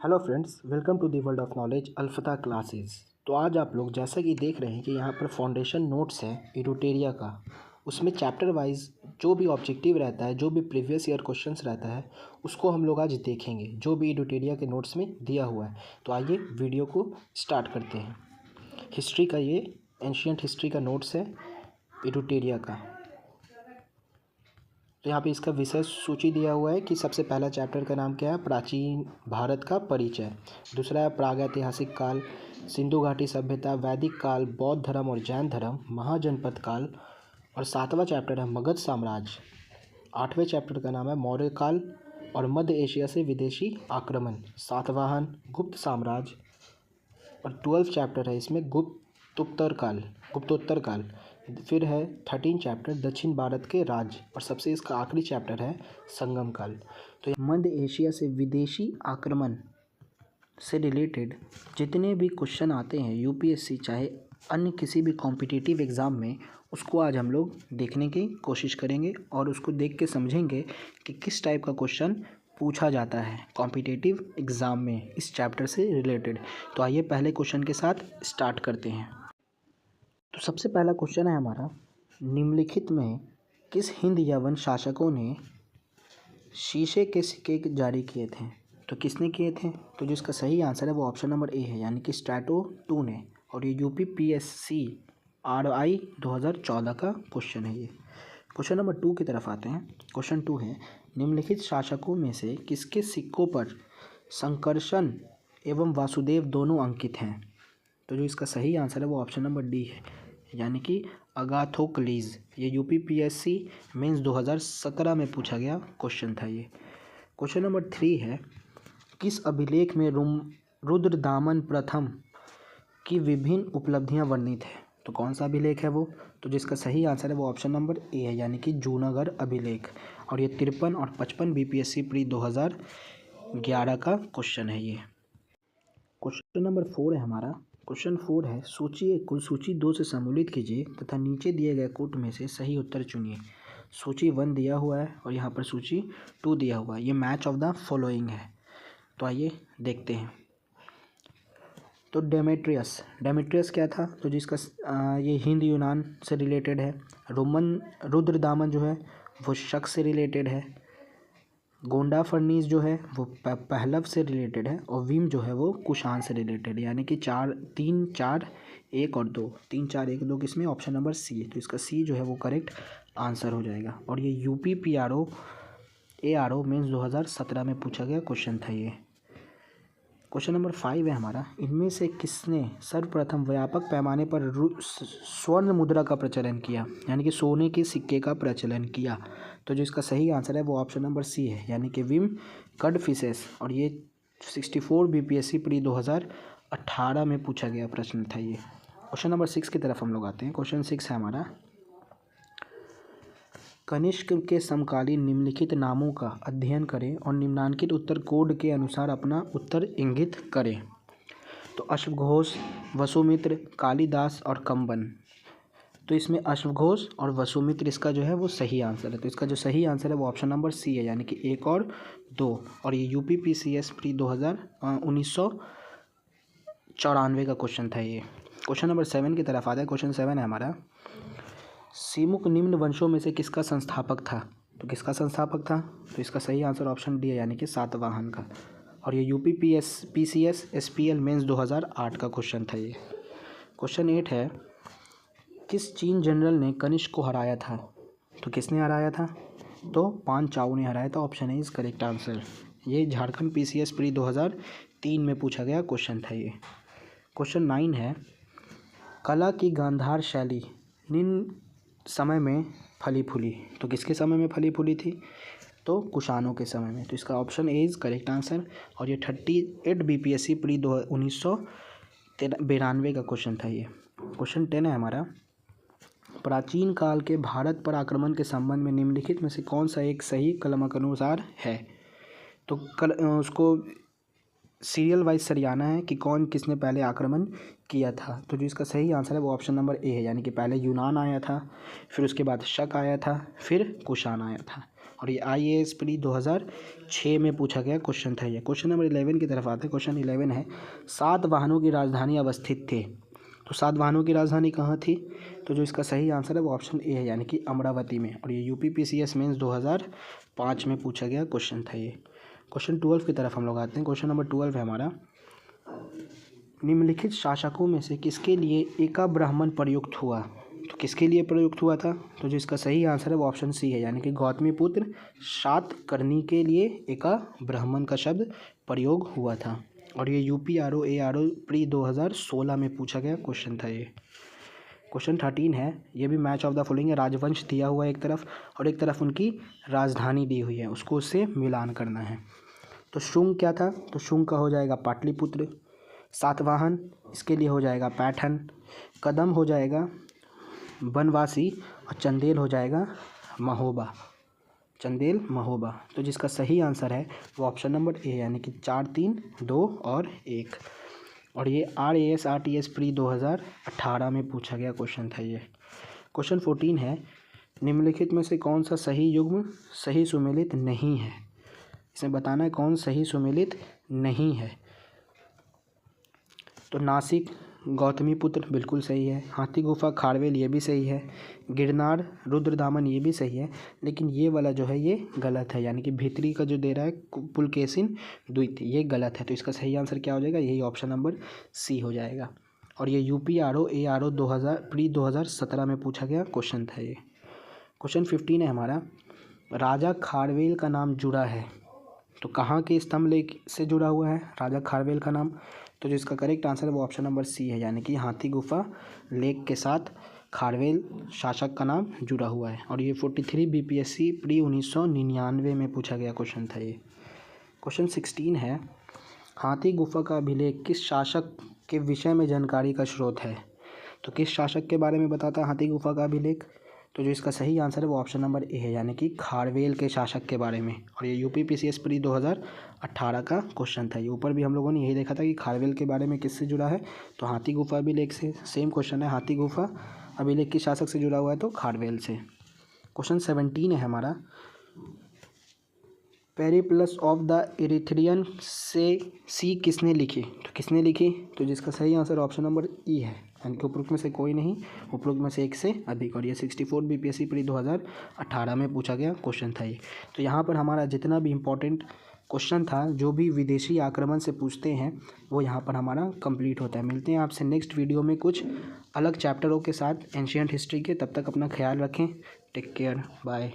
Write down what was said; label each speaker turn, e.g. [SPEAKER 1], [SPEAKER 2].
[SPEAKER 1] Hello friends, welcome to the world of knowledge अल्फता classes. तो आज आप लोग जैसा कि देख रहे हैं कि यहाँ पर फाउंडेशन नोट्स है इडोटेरिया का। उसमें चैप्टर वाइज जो भी ऑब्जेक्टिव रहता है, जो भी प्रीवियस ईयर क्वेश्चंस रहता है, उसको हम लोग आज देखेंगे जो भी इडोटेरिया के नोट्स में दिया हुआ है। तो आइए वीडियो को स्टार्ट करते हैं। हिस्ट्री का ये एंशियंट हिस्ट्री का नोट्स है इडोटेरिया का। तो यहाँ पे इसका विषय सूची दिया हुआ है कि सबसे पहला चैप्टर का नाम क्या है, प्राचीन भारत का परिचय। दूसरा है प्रागैतिहासिक काल, सिंधु घाटी सभ्यता, वैदिक काल, बौद्ध धर्म और जैन धर्म, महाजनपद काल। और सातवां चैप्टर है मगध साम्राज्य। आठवें चैप्टर का नाम है मौर्य काल और मध्य एशिया से विदेशी आक्रमण, सातवाहन, गुप्त साम्राज्य। और 12th चैप्टर है इसमें गुप्तोत्तर काल। फिर है 13 चैप्टर दक्षिण भारत के राज्य और सबसे इसका आखिरी चैप्टर है संगम काल। तो मध्य एशिया से विदेशी आक्रमण से रिलेटेड जितने भी क्वेश्चन आते हैं यूपीएससी चाहे अन्य किसी भी कॉम्पिटिटिव एग्ज़ाम में, उसको आज हम लोग देखने की कोशिश करेंगे और उसको देख के समझेंगे कि किस टाइप का क्वेश्चन पूछा जाता है कॉम्पिटिटिव एग्ज़ाम में इस चैप्टर से रिलेटेड। तो आइए पहले क्वेश्चन के साथ स्टार्ट करते हैं। तो सबसे पहला क्वेश्चन है हमारा, निम्नलिखित में किस हिंद यवन शासकों ने शीशे के सिक्के जारी किए थे? तो किसने किए थे? तो जिसका सही आंसर है वो ऑप्शन नंबर ए है, यानी कि स्ट्रैटो 2 ने। और ये यूपीपीएससी आरआई 2014 का क्वेश्चन है ये। क्वेश्चन नंबर 2 की तरफ आते हैं। क्वेश्चन 2 है, निम्नलिखित शासकों में से किसके सिक्कों पर संकर्षण एवं वासुदेव दोनों अंकित हैं? तो जो इसका सही आंसर है वो ऑप्शन नंबर डी है, यानी कि अगाथोक्लीज। ये यूपीपीएससी मेंस 2017 में पूछा गया क्वेश्चन था ये। क्वेश्चन नंबर 3 है, किस अभिलेख में रुद्रदामन प्रथम की विभिन्न उपलब्धियां वर्णित है? तो कौन सा अभिलेख है वो? तो जिसका सही आंसर है वो ऑप्शन नंबर ए है, यानी कि जूनागढ़ अभिलेख। और ये 53 और 55 बीपीएससी प्री 2011 का क्वेश्चन है ये। क्वेश्चन नंबर 4 है हमारा। क्वेश्चन 4 है, सूची 2 से सम्मिलित कीजिए तथा नीचे दिए गए कोट में से सही उत्तर चुनिए। सूची 1 दिया हुआ है और यहाँ पर सूची 2 दिया हुआ है। ये मैच ऑफ द फॉलोइंग है। तो आइए देखते हैं। तो डेमेट्रियस क्या था? तो जिसका ये हिंद यूनान से रिलेटेड है। रुद्रदामन जो है वो शक से रिलेटेड है। गोंडा फर्नीस जो है वो पहलव से रिलेटेड है। और विम जो है वो कुषाण से रिलेटेड है, यानी कि 3, 4, 1 और 2, 3, 4, 1, 2 किसमें? Option number C. तो इसका सी जो है वो करेक्ट आंसर हो जाएगा। और ये यूपीपीआरओ एआरओ मेंस 2017 में पूछा गया क्वेश्चन था ये। क्वेश्चन नंबर 5 है हमारा, इनमें से किसने सर्वप्रथम व्यापक पैमाने पर स्वर्ण मुद्रा का प्रचलन किया, यानी कि सोने के सिक्के का प्रचलन किया? तो जो इसका सही आंसर है वो ऑप्शन नंबर सी है, यानी कि विम कडफिसेस। और ये 64 बीपीएससी प्री 2018 में पूछा गया प्रश्न था ये। क्वेश्चन नंबर 6 की तरफ हम लोग आते हैं। क्वेश्चन 6 है हमारा, कनिष्क के समकालीन निम्नलिखित नामों का अध्ययन करें और निम्नांकित उत्तर कोड के अनुसार अपना उत्तर इंगित करें। तो अश्वघोष, वसुमित्र, कालिदास और कंबन। तो इसमें अश्वघोष और वसुमित्र इसका जो है वो सही आंसर है। तो इसका जो सही आंसर है वो ऑप्शन नंबर सी है, यानी कि 1 और 2। और ये यूपीपीसीएस प्री 1994 का क्वेश्चन था ये। क्वेश्चन नंबर 7 की तरफ आता है। क्वेश्चन 7 है हमारा, सीमुक निम्न वंशों में से किसका संस्थापक था? तो किसका संस्थापक था? तो इसका सही आंसर ऑप्शन डी है, यानी कि सातवाहन का। और ये यूपीपीसीएस एसपीएल मेंस 2008 का क्वेश्चन था ये। क्वेश्चन 8 है, किस चीन जनरल ने कनिष्क को हराया था? तो किसने हराया था? तो पान चाऊ ने हराया था। Option A is correct answer. ये झारखंड पीसीएस प्री 2003 में पूछा गया क्वेश्चन था ये। क्वेश्चन 9 है, कला की गांधार शैली निम्न समय में फली फूली। तो किसके समय में फली फूली थी? तो कुषाणों के समय में। तो इसका option A is correct answer. और ये 38 बीपीएससी प्री 1992 का क्वेश्चन था ये। क्वेश्चन 10 है हमारा, प्राचीन काल के भारत पर आक्रमण के संबंध में निम्नलिखित में से कौन सा एक सही क्रमानुसार है? तो उसको सीरियल वाइज सरियाना है कि कौन किसने पहले आक्रमण किया था। तो जो इसका सही आंसर है वो ऑप्शन नंबर ए है, यानी कि पहले यूनान आया था, फिर उसके बाद शक आया था, फिर कुषाण आया था। और ये IAS प्री 2006 में पूछा गया क्वेश्चन था। ये क्वेश्चन नंबर 11 की तरफ आते हैं। क्वेश्चन 11 है 7 वाहनों की राजधानी अवस्थित थे। तो 7 वाहनों की राजधानी कहाँ थी? तो जो इसका सही आंसर है वो ऑप्शन ए है, यानी कि अमरावती में। और ये UPPCS मेंस 2005 में पूछा गया क्वेश्चन था ये। क्वेश्चन 12 की तरफ हम लोग आते हैं। क्वेश्चन नंबर 12 है हमारा, निम्नलिखित शासकों में से किसके लिए एका ब्राह्मण प्रयुक्त हुआ? तो किसके लिए प्रयुक्त हुआ था? तो जो इसका सही आंसर है वो ऑप्शन सी है, यानी कि गौतमीपुत्र सातकर्णी के लिए एका ब्राह्मण का शब्द प्रयोग हुआ था। और ये UPRO ARO प्री 2016 में पूछा गया क्वेश्चन था ये। क्वेश्चन 13 है, ये भी मैच ऑफ द फॉलोइंग है। राजवंश दिया हुआ है एक तरफ और एक तरफ उनकी राजधानी दी हुई है, उसको उससे मिलान करना है। तो शुंग क्या था? तो शुंग का हो जाएगा पाटलिपुत्र। सातवाहन इसके लिए हो जाएगा पैठन। कदम हो जाएगा बनवासी और चंदेल हो जाएगा महोबा। चंदेल महोबा। तो जिसका सही आंसर है वो ऑप्शन नंबर ए, यानी कि 4, 3, 2 और 1। और ये RAS RTS प्री 2018 में पूछा गया क्वेश्चन था ये। क्वेश्चन 14 है, निम्नलिखित में से कौन सा सही युग्म सही सुमेलित नहीं है? इसमें बताना है कौन सही सुमेलित नहीं है। तो नासिक गौतमीपुत्र बिल्कुल सही है। हाथी गुफा खारवेल ये भी सही है। गिरनार रुद्रदामन ये भी सही है, लेकिन ये वाला जो है ये गलत है, यानी कि भीतरी का जो दे रहा है पुलकेशिन द्वितीय ये गलत है। तो इसका सही आंसर क्या हो जाएगा? यही ऑप्शन नंबर सी हो जाएगा। और ये UPRO ARO 2000 प्री 2017 में पूछा गया क्वेश्चन था ये। क्वेश्चन 15 है हमारा, राजा खारवेल का नाम जुड़ा है। तो कहाँ के स्तंभ लेख से जुड़ा हुआ है राजा खारवेल का नाम? तो जो इसका करेक्ट आंसर है वो ऑप्शन नंबर सी है, यानी कि हाथी गुफा लेक के साथ खारवेल शासक का नाम जुड़ा हुआ है। और ये 43 BPSC प्री 1999 में पूछा गया क्वेश्चन था ये। क्वेश्चन 16 है, हाथी गुफा का अभिलेख किस शासक के विषय में जानकारी का स्रोत है? तो किस शासक के बारे में बताता है हाथी गुफा का अभिलेख? तो जो इसका सही आंसर है वो ऑप्शन नंबर ए है, यानी कि खारवेल के शासक के बारे में। और ये UPPCS प्री 2018 का क्वेश्चन था ये। ऊपर भी हम लोगों ने यही देखा था कि खारवेल के बारे में किससे जुड़ा है, तो हाथी गुफा अभिलेख से। सेम क्वेश्चन है, हाथी गुफा अभिलेख किस शासक से जुड़ा हुआ है? तो खारवेल से। क्वेश्चन 17 है हमारा, पेरिप्लस ऑफ द इरिथ्रियन से सी किसने लिखी? तो किसने लिखी? तो जिसका सही आंसर ऑप्शन नंबर ई है, यानी कि उपरोक्त में से कोई नहीं, उपरोक्त में से एक से अधिक। और ये 64 BPSC प्री 2018 में पूछा गया क्वेश्चन था ये। तो यहाँ पर हमारा जितना भी इम्पोर्टेंट क्वेश्चन था, जो भी विदेशी आक्रमण से पूछते हैं, वो यहाँ पर हमारा कंप्लीट होता है। मिलते हैं आपसे नेक्स्ट वीडियो में कुछ अलग चैप्टरों के साथ एंशिएंट हिस्ट्री के। तब तक अपना ख्याल रखें। Take care, bye.